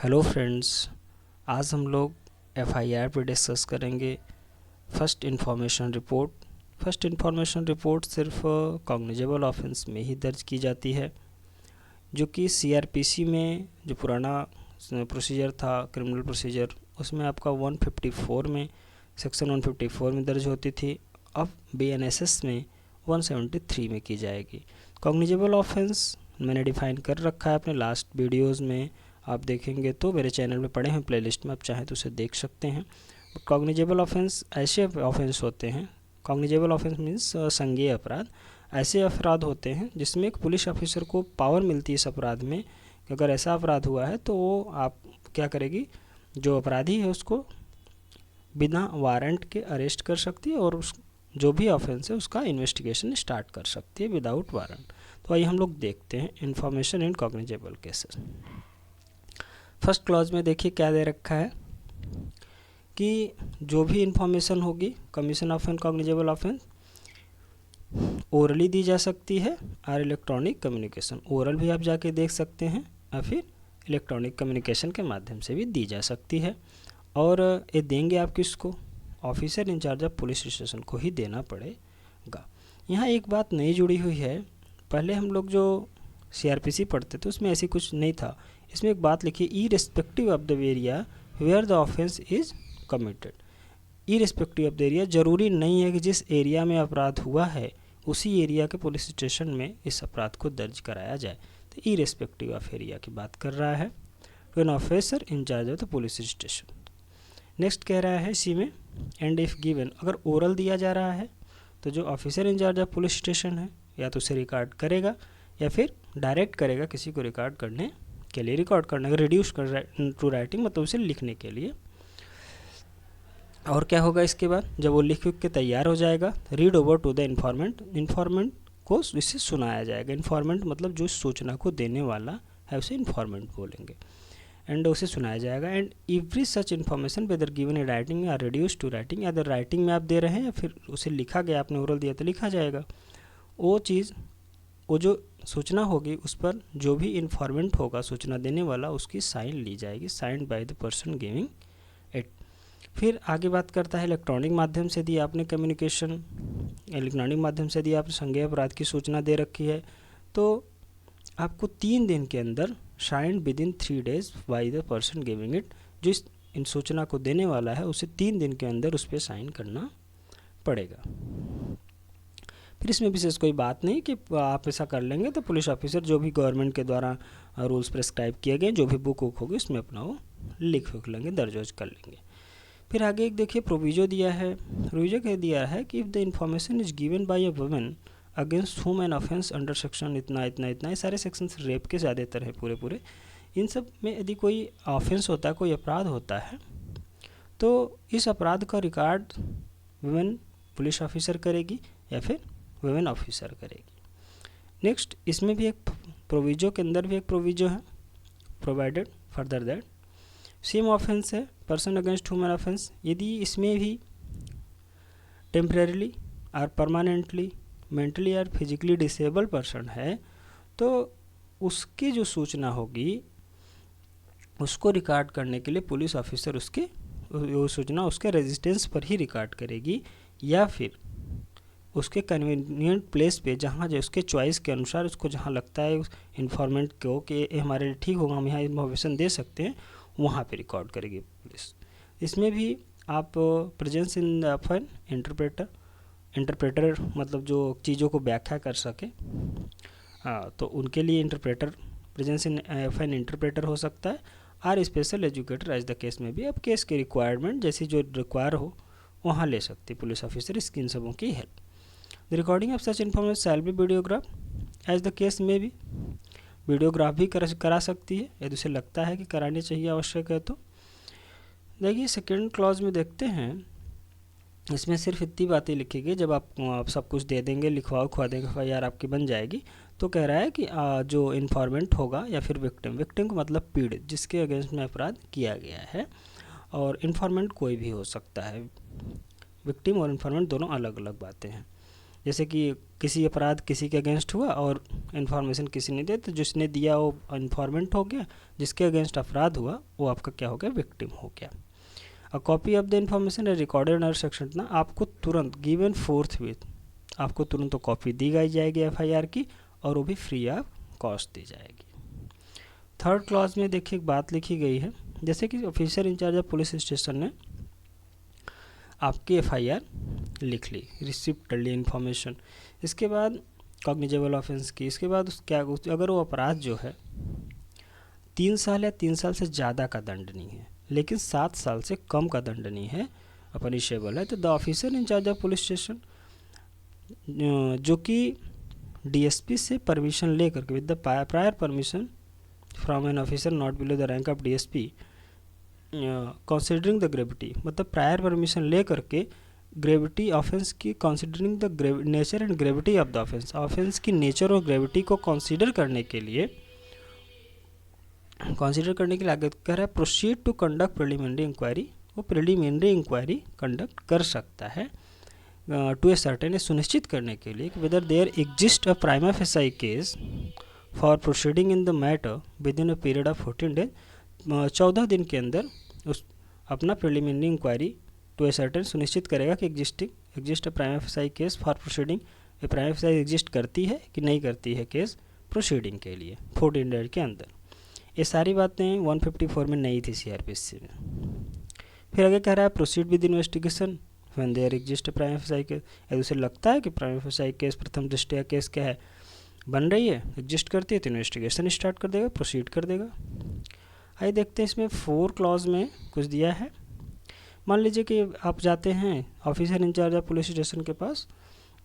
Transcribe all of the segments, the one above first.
Hello friends, आज हम लोग एफआईआर पे डिस्कस करेंगे first information report. First information report सिर्फ कॉग्निजेबल ऑफेंस में ही दर्ज की जाती है, जो कि सीआरपीसी में जो पुराना प्रोसीजर था, क्रिमिनल प्रोसीजर, उसमें आपका 154 में, सेक्शन 154 में दर्ज होती थी। अब बीएनएसएस में 173 में की जाएगी। कॉग्निजेबल ऑफेंस मैंने डिफाइन कर रखा है अपने लास्ट वीडियोज़ में, आप देखेंगे तो मेरे चैनल में पड़े हैं प्लेलिस्ट में, आप चाहें तो उसे देख सकते हैं। कॉग्निजेबल ऑफेंस ऐसे ऑफेंस होते हैं, कॉग्निजेबल ऑफेंस मीन्स संज्ञेय अपराध, ऐसे अपराध होते हैं जिसमें एक पुलिस ऑफिसर को पावर मिलती है इस अपराध में कि अगर ऐसा अपराध हुआ है तो वो आप क्या करेगी, जो अपराधी है उसको बिना वारंट के अरेस्ट कर सकती है और जो भी ऑफेंस है उसका इन्वेस्टिगेशन स्टार्ट कर सकती है विदाउट वारंट। तो आइए हम लोग देखते हैं information in cognizable cases. First clause में देखिए क्या दे रखा है कि जो भी इंफॉर्मेशन होगी commission of an cognizable offence orally दी जा सकती है और इलेक्ट्रॉनिक कम्युनिकेशन, ओरल भी आप जाके देख सकते हैं या फिर इलेक्ट्रॉनिक कम्युनिकेशन के माध्यम से भी दी जा सकती है। और ये देंगे आप किसको? Officer in charge of police station को ही देना पड़ेगा। यहाँ एक बात नई जुड़ी हुई है, पहले हम लोग जो सीआरपीसी पढ़ते थे उसमें ऐसी कुछ नहीं था। इसमें एक बात लिखी, irrespective of the area where the offence is committed. Irrespective of the area, जरूरी नहीं है कि जिस एरिया में अपराध हुआ है उसी एरिया के पुलिस स्टेशन में इस अपराध को दर्ज कराया जाए। तो इरेस्पेक्टिव ऑफ एरिया की बात कर रहा है to an officer in charge of the police station. Next कह रहा है इसी में, एंड इफ़ गिवन, अगर ओरल दिया जा रहा है तो जो officer in charge of police station है या तो उसे रिकॉर्ड करेगा या फिर डायरेक्ट करेगा किसी को रिकॉर्ड करने के लिए, रिकॉर्ड करने का रिड्यूस कर टू राइटिंग, मतलब उसे लिखने के लिए। और क्या होगा इसके बाद, जब वो लिख के तैयार हो जाएगा, read over to the informant, informant को इससे सुनाया जाएगा। इन्फॉर्मेंट मतलब जो सूचना को देने वाला है उसे इन्फॉर्मेंट बोलेंगे, एंड उसे सुनाया जाएगा। And every such information weather given in writing या रिड्यूस टू राइटिंग, या अगर राइटिंग में आप दे रहे हैं या फिर उसे लिखा गया, आपने ओरल दिया तो लिखा जाएगा, वो चीज़, वो जो सूचना होगी उस पर जो भी इन्फॉर्मेंट होगा, सूचना देने वाला, उसकी साइन ली जाएगी, signed by the person giving it. फिर आगे बात करता है इलेक्ट्रॉनिक माध्यम से दी आपने कम्युनिकेशन, इलेक्ट्रॉनिक माध्यम से दी आपने संज्ञेय अपराध की सूचना दे रखी है तो आपको 3 दिन के अंदर, signed with in 3 days by the person giving it, जो इन सूचना को देने वाला है उसे 3 दिन के अंदर उस पर साइन करना पड़ेगा। फिर इसमें विशेष कोई बात नहीं कि आप ऐसा कर लेंगे तो पुलिस ऑफिसर जो भी गवर्नमेंट के द्वारा रूल्स प्रेस्क्राइब किए गए, जो भी बुक होगी उसमें अपना वो लिख लेंगे, दर्ज कर लेंगे। फिर आगे एक देखिए प्रोविजो दिया है, प्रोविजो कह दिया है कि if the information is given by a woman against हुम एन ऑफेंस अंडर सेक्शन इतना इतना इतना, ये सारे सेक्शन रेप के ज़्यादातर हैं पूरे, इन सब में यदि कोई ऑफेंस होता है, कोई अपराध होता है, तो इस अपराध का रिकॉर्ड वुमेन पुलिस ऑफिसर करेगी या फिर वुमेन ऑफिसर करेगी। नेक्स्ट इसमें भी एक प्रोविजो के अंदर भी एक प्रोविजो है, provided further that same offence है पर्सन अगेंस्ट ह्यूमन ऑफेंस, यदि इसमें भी टेम्परेरीली और परमानेंटली मेंटली और फिजिकली डिसेबल पर्सन है तो उसकी जो सूचना होगी उसको रिकॉर्ड करने के लिए पुलिस ऑफिसर उसके वो सूचना उसके रेजिस्टेंस पर ही रिकॉर्ड करेगी या फिर उसके कन्वीनियंट प्लेस पे, जहाँ जो उसके चॉइस के अनुसार उसको जहाँ लगता है इन्फॉर्मेंट को कि हमारे लिए ठीक होगा, हम यहाँ इन्फॉर्मेशन दे सकते हैं, वहाँ पे रिकॉर्ड करेगी पुलिस। इसमें भी आप presence in of an interpreter, interpreter मतलब जो चीज़ों को व्याख्या कर सके, तो उनके लिए interpreter, presence in of an interpreter हो सकता है, और special educator as the case में भी अब केस की रिक्वायरमेंट जैसी जो रिक्वायर हो वहाँ ले सकती पुलिस ऑफिसर इसकी इन सबों की help. The recording of such information shall be videograph as the case में भी, वीडियोग्राफ भी करा सकती है यदि उसे लगता है कि करानी चाहिए, आवश्यक है तो। देखिए सेकेंड क्लॉज में देखते हैं, इसमें सिर्फ इतनी बातें लिखी गई, जब आप सब कुछ दे देंगे, लिखवा देंगे, एफआईआर आपकी बन जाएगी, तो कह रहा है कि जो इन्फॉर्मेंट होगा या फिर विक्टिम को मतलब पीड़ित जिसके अगेंस्ट में अपराध किया गया है, और इन्फॉर्मेंट कोई भी हो सकता है, विक्टिम और इन्फॉर्मेंट दोनों अलग अलग बातें हैं। जैसे कि किसी अपराध किसी के अगेंस्ट हुआ और इन्फॉर्मेशन किसी ने दिया, तो जिसने दिया वो इन्फॉर्मेंट हो गया, जिसके अगेंस्ट अपराध हुआ वो आपका क्या हो गया, विक्टिम हो गया। A copy of the information है रिकॉर्डेड अंडर सेक्शन ना, आपको तुरंत गिवन फोर्थविथ आपको तुरंत तो कॉपी दी गई जाएगी एफआईआर की, और वो भी फ्री ऑफ कॉस्ट दी जाएगी। थर्ड क्लॉज में देखिए एक बात लिखी गई है, जैसे कि officer in charge of police station ने आपकी एफआईआर लिख ली, रिसीव कर ली इन्फॉर्मेशन, इसके बाद कॉग्निजेबल ऑफेंस की, इसके बाद क्या अगर वो अपराध जो है 3 साल या 3 साल से ज़्यादा का दंड नहीं है, लेकिन 7 साल से कम का दंड नहीं है, पनिशेबल है, तो the officer in charge of police station जो कि डीएसपी से परमिशन लेकर के with the prior permission from an officer not below the rank of DSP considering the gravity, मतलब प्रायर परमिशन ले करके ग्रेविटी ऑफेंस की, considering the nature and gravity of the offence, offence की nature और gravity को consider करने के लिए आगे कह रहा है proceed to conduct preliminary inquiry, वो प्रिलिमिनरी इंक्वायरी कंडक्ट कर सकता है टू ए सर्टेन, सुनिश्चित करने के लिए कि whether there exist a prima facie case for proceeding in the matter within a period of 14 days, 14 दिन के अंदर उस अपना preliminary inquiry to ascertain सुनिश्चित करेगा कि exist a prima facie case for proceeding, a prima facie exist करती है कि नहीं करती है केस प्रोसीडिंग के लिए 14 डेज के अंदर। ये सारी बातें 154 में नहीं थी सीआरपीसी में। फिर आगे कह रहा है proceed with investigation when there exist prima facie case, यदि उसे लगता है कि प्राइमा फेसाई केस प्रथम दृष्टया केस क्या है, बन रही है, एग्जिस्ट करती है, तो इन्वेस्टिगेशन स्टार्ट कर देगा, प्रोसीड कर देगा। आइए देखते हैं इसमें 4 क्लॉज में कुछ दिया है। मान लीजिए कि आप जाते हैं officer in charge of police station के पास,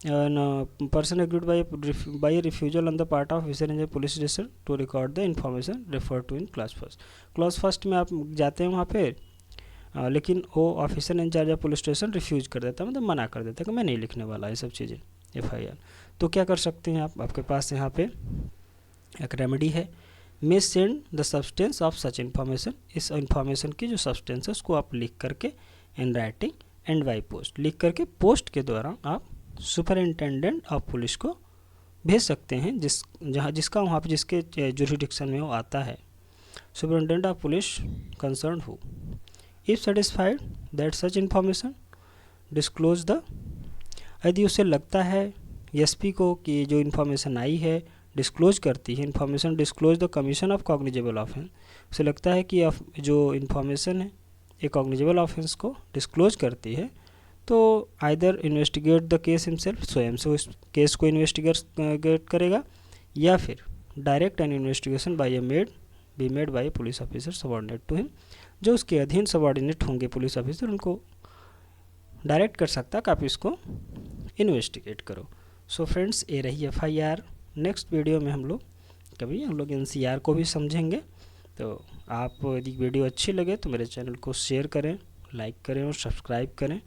person aggrieved by refusal on the part of officer incharge police station to record the information refer to in clause first. Clause first में आप जाते हैं वहाँ पे, लेकिन वो officer in charge of police station refuse कर देता है, मतलब मना कर देता है कि मैं नहीं लिखने वाला ये सब चीज़ें एफआईआर। तो क्या कर सकते हैं आप, आपके पास यहाँ पे एक रेमेडी है, may send the substance of such information, इस इन्फॉर्मेशन की जो सब्सटेंस है उसको आप लिख करके in writing and by post, लिख करके पोस्ट के द्वारा आप सुपरिंटेंडेंट ऑफ पुलिस को भेज सकते हैं, जिसका वहाँ पे जिसके जुरिडिक्शन में वो आता है, superintendent of police concern who if satisfied that such information disclose the, यदि उसे लगता है एसपी को कि जो इन्फॉर्मेशन आई है डिस्क्लोज करती है, information disclose the commission of cognizable offence, उसे लगता है कि जो इन्फॉर्मेशन है ये कॉग्निजेबल ऑफेंस को डिस्क्लोज करती है, तो either investigate the case himself, स्वयं से उस केस को इन्वेस्टिगेट करेगा, या फिर direct an investigation by a made by police officer subordinate to him, जो उसके अधीन सबऑर्डिनेट होंगे पुलिस ऑफिसर, उनको डायरेक्ट कर सकता है कि आप इसको इन्वेस्टिगेट करो। सो फ्रेंड्स, ये रही एफआईआर। नेक्स्ट वीडियो में हम लोग एनसीआर को भी समझेंगे। तो आप यदि वीडियो अच्छी लगे तो मेरे चैनल को शेयर करें, लाइक करें और सब्सक्राइब करें।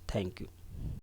Thank you.